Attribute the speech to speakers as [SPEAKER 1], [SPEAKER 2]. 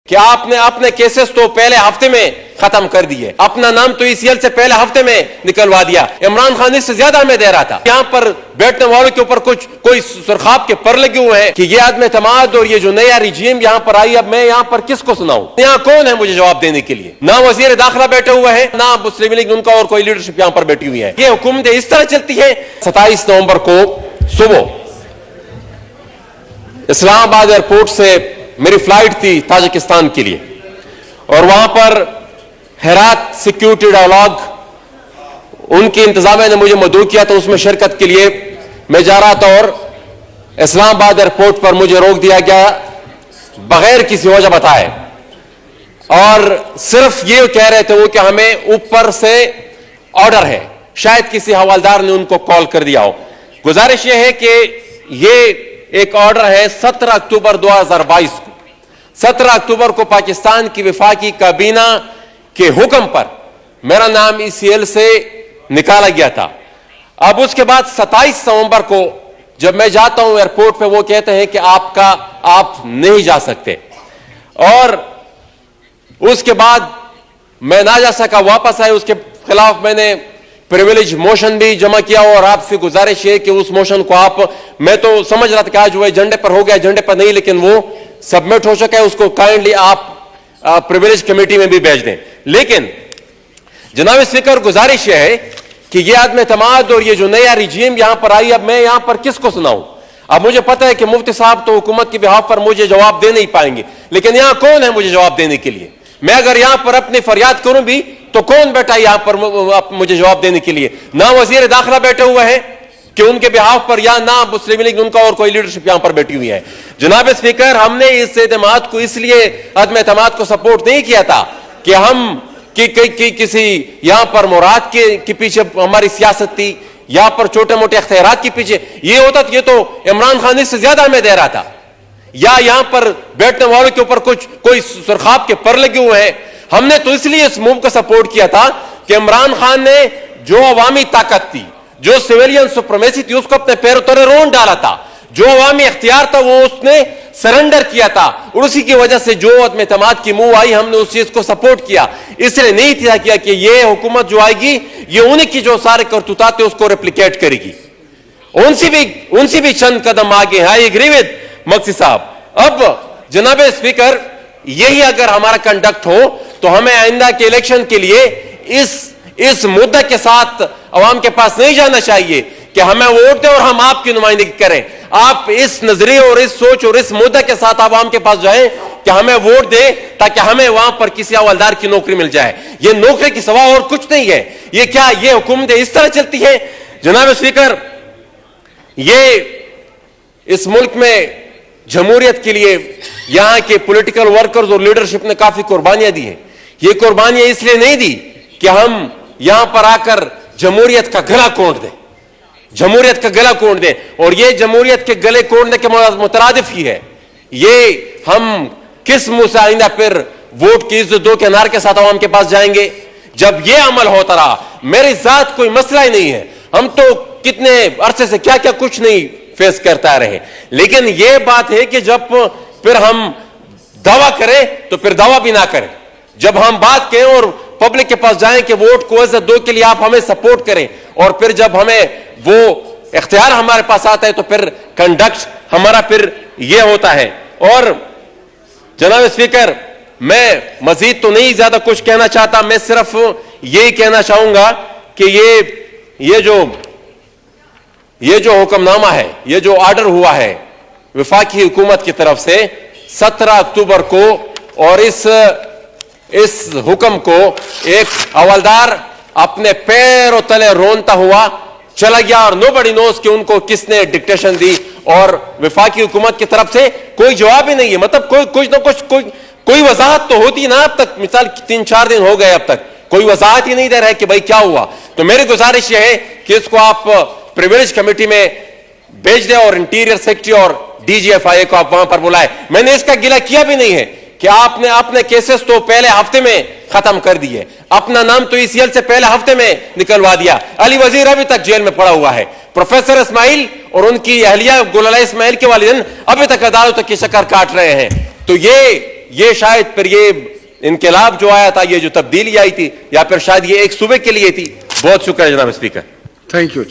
[SPEAKER 1] कि आपने अपने केसेस तो पहले हफ्ते में खत्म कर दिए, अपना नाम तो ईसीएल से पहले हफ्ते में निकलवा दिया। इमरान खान इससे ज्यादा हमें दे रहा था। यहाँ पर बैठने वालों के ऊपर कोई सुरखाब के पर लगे हुए हैं कि ये आदमी एतमाद और ये जो नया रिजीम यहाँ पर आई, अब मैं यहाँ पर किसको सुनाऊं? यहाँ कौन है मुझे जवाब देने के लिए? ना वजीर दाखिला बैठे हुए हैं, ना मुस्लिम लीग उनका और कोई लीडरशिप यहाँ पर बैठी हुई है। ये हुकूमतें इस तरह चलती है। 27 नवंबर को सुबह इस्लामाबाद एयरपोर्ट से मेरी फ्लाइट थी ताजिकिस्तान के लिए, और वहां पर हेरात सिक्योरिटी डायलॉग उनकी इंतजामिया ने मुझे मदऊ किया, तो उसमें शिरकत के लिए मैं जा रहा था और इस्लामाबाद एयरपोर्ट पर मुझे रोक दिया गया बगैर किसी वजह बताए, और सिर्फ ये कह रहे थे वो कि हमें ऊपर से ऑर्डर है। शायद किसी हवालदार ने उनको कॉल कर दिया हो। गुजारिश यह है कि ये एक ऑर्डर है 17 अक्टूबर 2022 को। 17 अक्टूबर को पाकिस्तान की वफाकी काबीना के हुक्म पर मेरा नाम ईसीएल से निकाला गया था। अब उसके बाद 27 नवंबर को जब मैं जाता हूं एयरपोर्ट पे, वो कहते हैं कि आप नहीं जा सकते, और उसके बाद मैं ना जा सका, वापस आए। उसके खिलाफ मैंने प्रिविलेज मोशन भी जमा किया, और आपसे गुजारिश है कि उस मोशन को मैं तो समझ रहा था कि आज वो एजेंडे पर हो गया, एजेंडे पर नहीं, लेकिन वो सबमिट हो चुका है। उसको काइंडली आप प्रिविलेज कमेटी में भी भेज दें। लेकिन जनाब स्पीकर, गुजारिश यह है कि ये आदमी एतमाद और ये जो नया रिजीम यहां पर आई, अब मैं यहां पर किसको सुनाऊं? अब मुझे पता है कि मुफ्ती साहब तो हुकूमत के बिहाफ पर मुझे जवाब दे नहीं पाएंगे, लेकिन यहां कौन है मुझे जवाब देने के लिए? मैं अगर यहां पर अपनी फरियाद करूं भी तो कौन बैठा यहां पर मुझे जवाब देने के लिए? ना वजीर दाखिला बैठे हुए हैं कि उनके बिहाफ पर, या ना मुस्लिम लीग उनका और कोई लीडरशिप यहां पर बैठी हुई है। जनाब स्पीकर, हमने इस एतमाद को इसलिए अदम एतमाद को सपोर्ट नहीं किया था कि हम किसी यहां पर मुराद के पीछे हमारी सियासत थी, यहां पर छोटे मोटे अख्तियारात के पीछे। ये होता तो ये तो इमरान खान इससे ज्यादा हमें दे रहा था, या यहां पर बैठने वालों के ऊपर कोई सुरखाब के पर लगे हुए हैं। हमने तो इसलिए इस मूव को सपोर्ट किया था कि इमरान खान ने जो अवामी ताकत थी, जो सिविलियन सुप्रीमेसी थी, उसको अपने पैरों तले रोन डाला था। जो अवामी इख्तियार था वो उसने सरेंडर किया था, और उसी की वजह से जो अदम एतमाद की मूव आई, हमने उस चीज को सपोर्ट किया। इसलिए नहीं था किया कि ये हुकूमत जो आएगी ये उन्हीं की जो सारे करतूतात थे उसको रेप्लिकेट करेगी। उनसे भी चंद कदम आगे है। आई एग्री विद मक्सी साहब। अब जनाब स्पीकर, यही अगर हमारा कंडक्ट हो तो हमें आइंदा के इलेक्शन के लिए इस मुद्दे के साथ अवाम के पास नहीं जाना चाहिए कि हमें वोट दें और हम आपकी नुमाइंदगी करें। आप इस नजरिए और इस सोच और इस मुद्दे के साथ आवाम के पास जाएं कि हमें वोट दें ताकि हमें वहां पर किसी हवलदार की नौकरी मिल जाए। यह नौकरी की सवा और कुछ नहीं है। ये क्या ये हुकूमतें इस तरह चलती है? जनाब स्पीकर, ये इस मुल्क में जमहूरियत के लिए यहां के पॉलिटिकल वर्कर्स और लीडरशिप ने काफी कुर्बानियां दी हैं। ये कुर्बानियां इसलिए नहीं दी कि हम यहां पर आकर जमहूरियत का गला कोड़ दें, जमहूरियत का गला कोड़ दें, और ये जमहूरियत के गले कोड़ने के मुतरादिफ ही है। ये हम किस मुंह से आइंदा फिर वोट की इज्जत दो के नारे के साथ आवाम के पास जाएंगे? जब ये अमल होता रहा, मेरी जात कोई मसला ही नहीं है, हम तो कितने अरसे से क्या क्या कुछ नहीं फेस करता रहे। लेकिन यह बात है कि जब फिर हम दावा करें तो फिर दावा भी ना करें। जब हम बात करें और पब्लिक के पास जाएं कि वोट को इज्जत दो के लिए आप हमें सपोर्ट करें, और फिर जब हमें वो इख्तियार हमारे पास आता है तो फिर कंडक्ट हमारा फिर यह होता है। और जनाब स्पीकर, मैं मजीद तो नहीं ज्यादा कुछ कहना चाहता, मैं सिर्फ यही कहना चाहूंगा कि ये जो हुक्मनामा है, ये जो ऑर्डर हुआ है वफाकी हुकूमत की तरफ से 17 अक्टूबर को, और इस हुक्म को एक हवलदार अपने पैरों तले रोनता हुआ चला गया, और नोबडी नोस कि उनको किसने डिक्टेशन दी, और वफाकी हुकूमत की तरफ से कोई जवाब ही नहीं है। मतलब कोई वजाहत तो होती ना। अब तक मिसाल 3-4 दिन हो गए, अब तक कोई वजाहत ही नहीं दे रहा है कि भाई क्या हुआ। तो मेरी गुजारिश यह है कि इसको आप प्रिविलेज कमेटी में भेज दें, और इंटीरियर सेक्रेटरी और डीजीएफआई को आप वहां पर बुलाए। मैंने इसका गिला किया भी नहीं है कि आपने अपने केसेस तो पहले हफ्ते में खत्म कर दिए, अपना नाम तो ईसीएल से पहले हफ्ते में निकलवा दिया। अली वजीर अभी तक जेल में पड़ा हुआ है। प्रोफेसर इस्माइल और उनकी अहलिया गुलाला इस्माइल के वालिदैन अभी तक अदालतों की शक्कर काट रहे हैं। तो ये ये शायद फिर ये इनकलाब जो आया था, ये जो तब्दीली आई थी, या फिर शायद ये एक सूबे के लिए थी। बहुत शुक्रिया जनाब स्पीकर।
[SPEAKER 2] Thank you.